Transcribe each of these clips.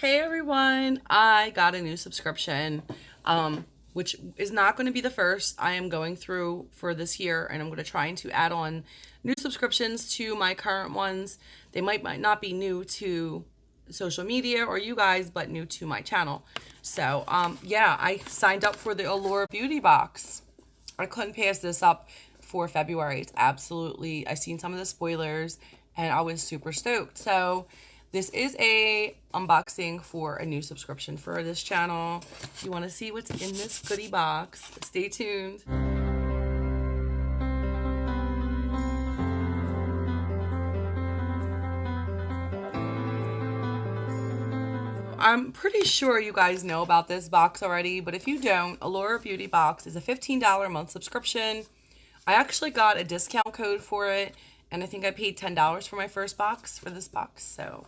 Hey everyone, I got a new subscription, which is not going to be the first I am going through for this year, and I'm going to try to add on new subscriptions to my current ones. They might not be new to social media or you guys, but new to my channel. So, yeah, I signed up for the Allure beauty box. I couldn't pass this up for February. It's absolutely, I seen some of the spoilers and I was super stoked. So this is a unboxing for a new subscription for this channel. If you want to see what's in this goodie box, stay tuned. I'm pretty sure you guys know about this box already, but if you don't, Allure Beauty Box is a $15 a month subscription. I actually got a discount code for it, and I think I paid $10 for my first box for this box, so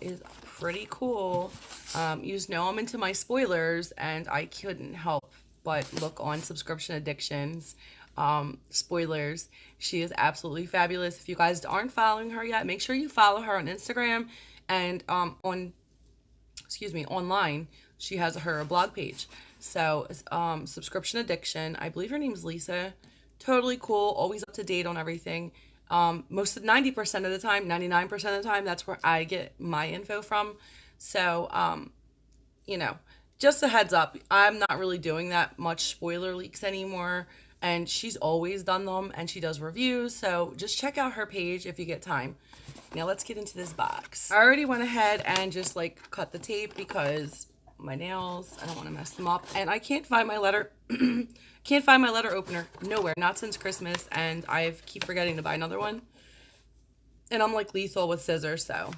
it is pretty cool. You know I'm into my spoilers, and I couldn't help but look on Subscription Addictions spoilers. She is absolutely fabulous. If you guys aren't following her yet, make sure you follow her on Instagram and online. She has her blog page. So, Subscription Addiction. I believe her name's Lisa. Totally cool. Always up to date on everything. 90% of the time, 99% of the time, that's where I get my info from. So, just a heads up, I'm not really doing that much spoiler leaks anymore. And she's always done them, and she does reviews. So just check out her page if you get time. Now let's get into this box. I already went ahead and just cut the tape because my nails, I don't want to mess them up. And I can't find my letter, can't find my letter opener nowhere, not since Christmas. And I keep forgetting to buy another one. And I'm like lethal with scissors, so.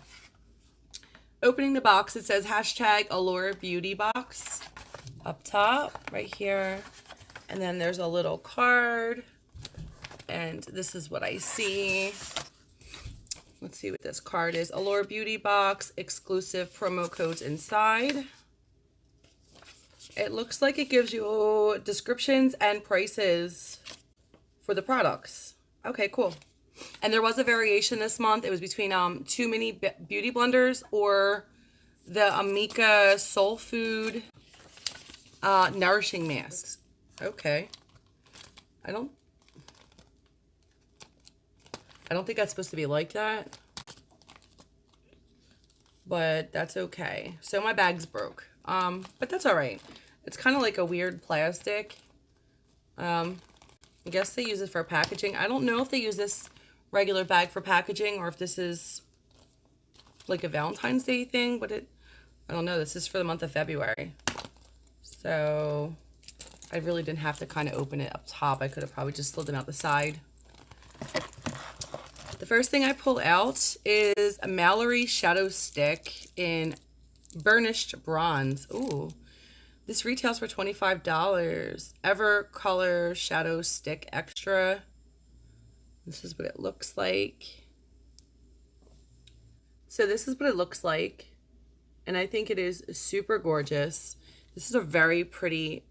Opening the box, it says hashtag Allure Beauty Box up top, right here. And then there's a little card. And this is what I see. Let's see what this card is. Allure Beauty Box, exclusive promo codes inside. It looks like it gives you descriptions and prices for the products. Okay, cool. And there was a variation this month. It was between 2 mini beauty blenders or the Amika Soul Food nourishing masks. Okay. I don't think that's supposed to be like that. But that's okay. So my bag's broke. But that's all right. It's kind of like a weird plastic. I guess they use it for packaging. I don't know if they use this regular bag for packaging or if this is like a Valentine's Day thing, but I don't know. This is for the month of February. So I really didn't have to kind of open it up top. I could have probably just slid them out the side. The first thing I pull out is a Mallory Shadow Stick in burnished bronze. Ooh, this retails for $25. Ever Color Shadow Stick Extra. This is what it looks like. So this is what it looks like. And I think it is super gorgeous. This is a very pretty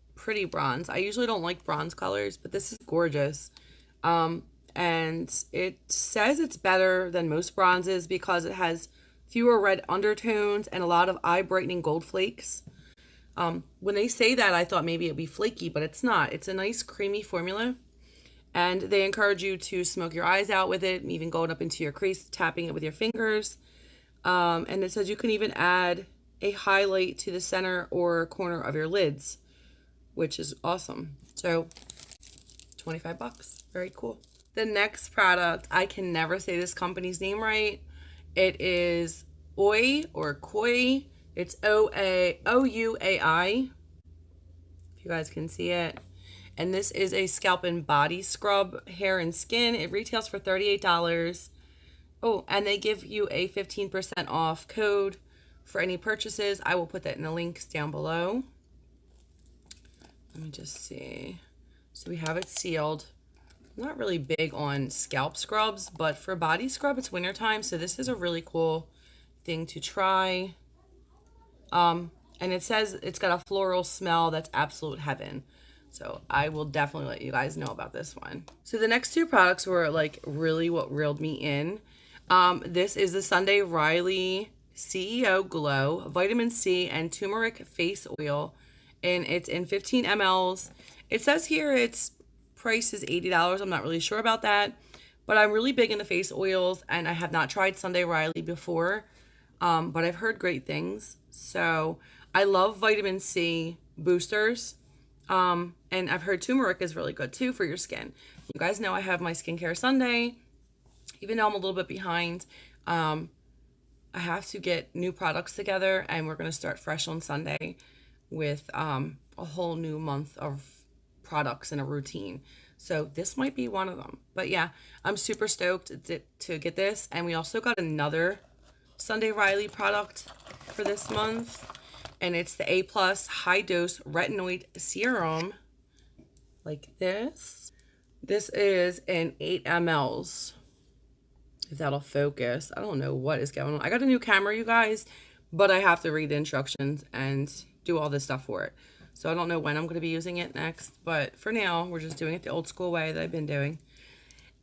bronze. I usually don't like bronze colors, but this is gorgeous. And it says it's better than most bronzes because it has fewer red undertones and a lot of eye brightening gold flakes. When they say that, I thought maybe it'd be flaky, but it's not. It's a nice creamy formula. And they encourage you to smoke your eyes out with it, even going up into your crease, tapping it with your fingers. And it says you can even add a highlight to the center or corner of your lids, which is awesome. So, 25 bucks. Very cool. The next product, I can never say this company's name right. It is Oi or Koi. It's Ouai. If you guys can see it. And this is a scalp and body scrub, hair and skin. It retails for $38. Oh, and they give you a 15% off code for any purchases. I will put that in the links down below. Let me just see. So we have it sealed. I'm not really big on scalp scrubs, but for body scrub, it's wintertime. So this is a really cool thing to try. And it says it's got a floral smell that's absolute heaven. So I will definitely let you guys know about this one. So the next two products were like really what reeled me in. This is the Sunday Riley CEO Glow Vitamin C and Turmeric Face Oil, and it's in 15 mLs. It says here its price is $80. I'm not really sure about that, but I'm really big into face oils, and I have not tried Sunday Riley before, but I've heard great things. So I love vitamin C boosters, and I've heard turmeric is really good too for your skin. You guys know I have my skincare Sunday, even though I'm a little bit behind. I have to get new products together, and we're going to start fresh on Sunday with a whole new month of products and a routine. So this might be one of them. But yeah, I'm super stoked to get this. And we also got another Sunday Riley product for this month. And it's the A+ High Dose Retinoid Serum. Like this. This is in 8 mLs. If that'll focus. I don't know what is going on. I got a new camera, you guys, but I have to read the instructions and do all this stuff for it. So I don't know when I'm going to be using it next, but for now, we're just doing it the old school way that I've been doing.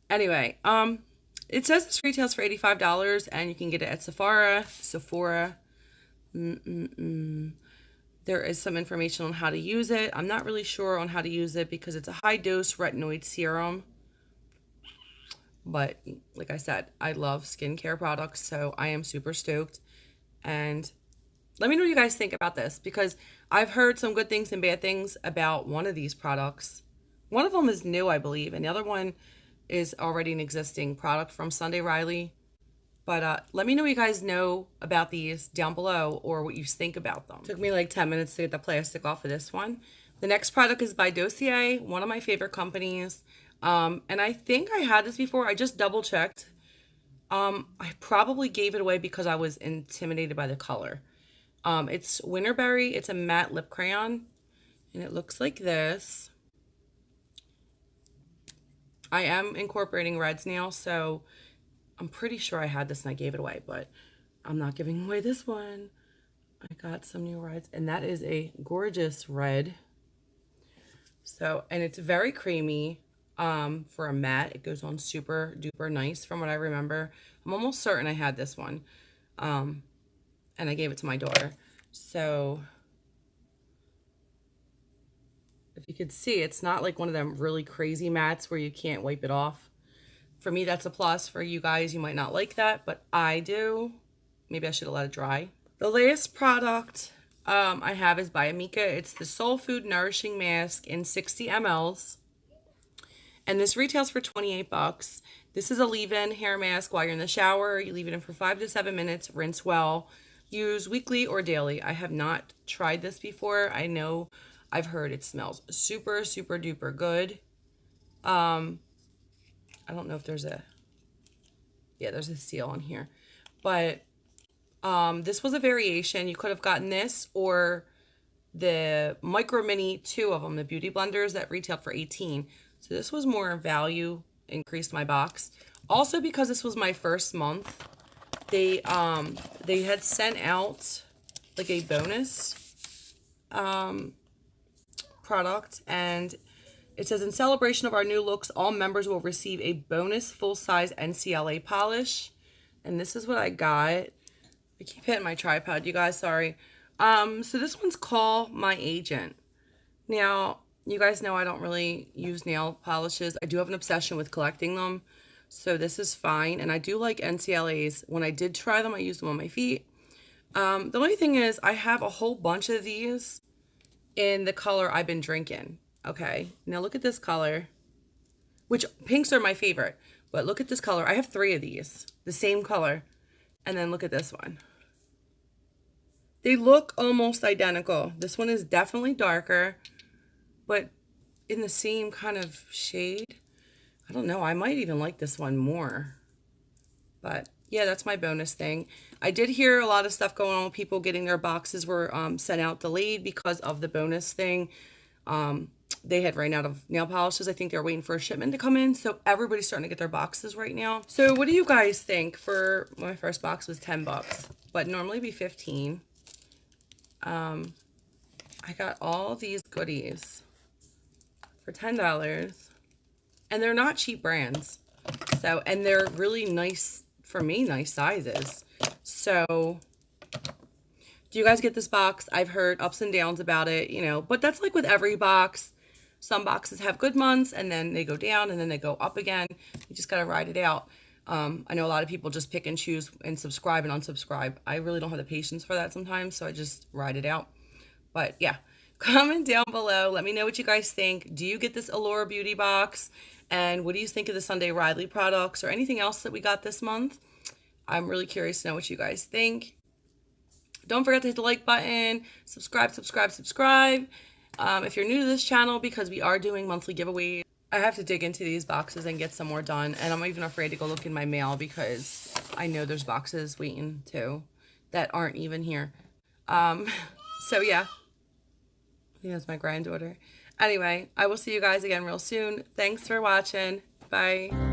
Anyway, it says this retails for $85, and you can get it at Sephora. There is some information on how to use it. I'm not really sure on how to use it because it's a high-dose retinoid serum. But like I said, I love skincare products, so I am super stoked. And let me know what you guys think about this, because I've heard some good things and bad things about one of these products. One of them is new, I believe, and the other one is already an existing product from Sunday Riley. But let me know what you guys know about these down below, or what you think about them. Took me like 10 minutes to get the plastic off of this one. The next product is by Dossier, one of my favorite companies. And I think I had this before. I just double checked. I probably gave it away because I was intimidated by the color. It's Winterberry. It's a matte lip crayon, and it looks like this. I am incorporating reds now, so I'm pretty sure I had this and I gave it away, but I'm not giving away this one. I got some new reds, and that is a gorgeous red. So, and it's very creamy. For a matte, it goes on super duper nice from what I remember. I'm almost certain I had this one. And I gave it to my daughter. So if you could see, it's not like one of them really crazy mattes where you can't wipe it off. For me, that's a plus. For you guys, you might not like that, but I do. Maybe I should have let it dry. The last product I have is by Amika. It's the Soul Food Nourishing Mask in 60 mLs. And this retails for 28 bucks. This is a leave-in hair mask while you're in the shower. You leave it in for 5 to 7 minutes. Rinse well. Use weekly or daily. I have not tried this before. I know I've heard it smells super, super duper good. I don't know if there's a... Yeah, there's a seal on here. But this was a variation. You could have gotten this or the Micro Mini, 2 of them, the beauty blenders that retailed for $18. So this was more value, increased my box. Also because this was my first month, they had sent out like a bonus product, and it says, in celebration of our new looks, all members will receive a bonus full-size NCLA polish. And this is what I got. I keep hitting my tripod, you guys, sorry. So this one's Call My Agent. Now, you guys know I don't really use nail polishes. I do have an obsession with collecting them, so this is fine. And I do like NCLAs. When I did try them, I used them on my feet. The only thing is I have a whole bunch of these in the color I've been drinking. Okay, now look at this color, which pinks are my favorite, but look at this color. I have 3 of these, the same color. And then look at this one. They look almost identical. This one is definitely darker, but in the same kind of shade. I don't know. I might even like this one more. But yeah, that's my bonus thing. I did hear a lot of stuff going on with people getting their boxes were sent out delayed because of the bonus thing. They had ran out of nail polishes. I think they're waiting for a shipment to come in. So everybody's starting to get their boxes right now. So what do you guys think? For my first box was 10 bucks, but normally it'd be 15. I got all these goodies for $10, and they're not cheap brands. So, and they're really nice, for me, nice sizes. So Do you guys get this box? I've heard ups and downs about it, you know, but that's like with every box. Some boxes have good months and then they go down and then they go up again. You just got to ride it out. I know a lot of people just pick and choose and subscribe and unsubscribe. I really don't have the patience for that sometimes, so I just ride it out. But yeah, comment down below. Let me know what you guys think. Do you get this Allure beauty box? And what do you think of the Sunday Riley products or anything else that we got this month? I'm really curious to know what you guys think. Don't forget to hit the like button, subscribe. If you're new to this channel, because we are doing monthly giveaways, I have to dig into these boxes and get some more done. And I'm even afraid to go look in my mail because I know there's boxes waiting too that aren't even here. So yeah, I think that's my granddaughter. Anyway, I will see you guys again real soon. Thanks for watching. Bye.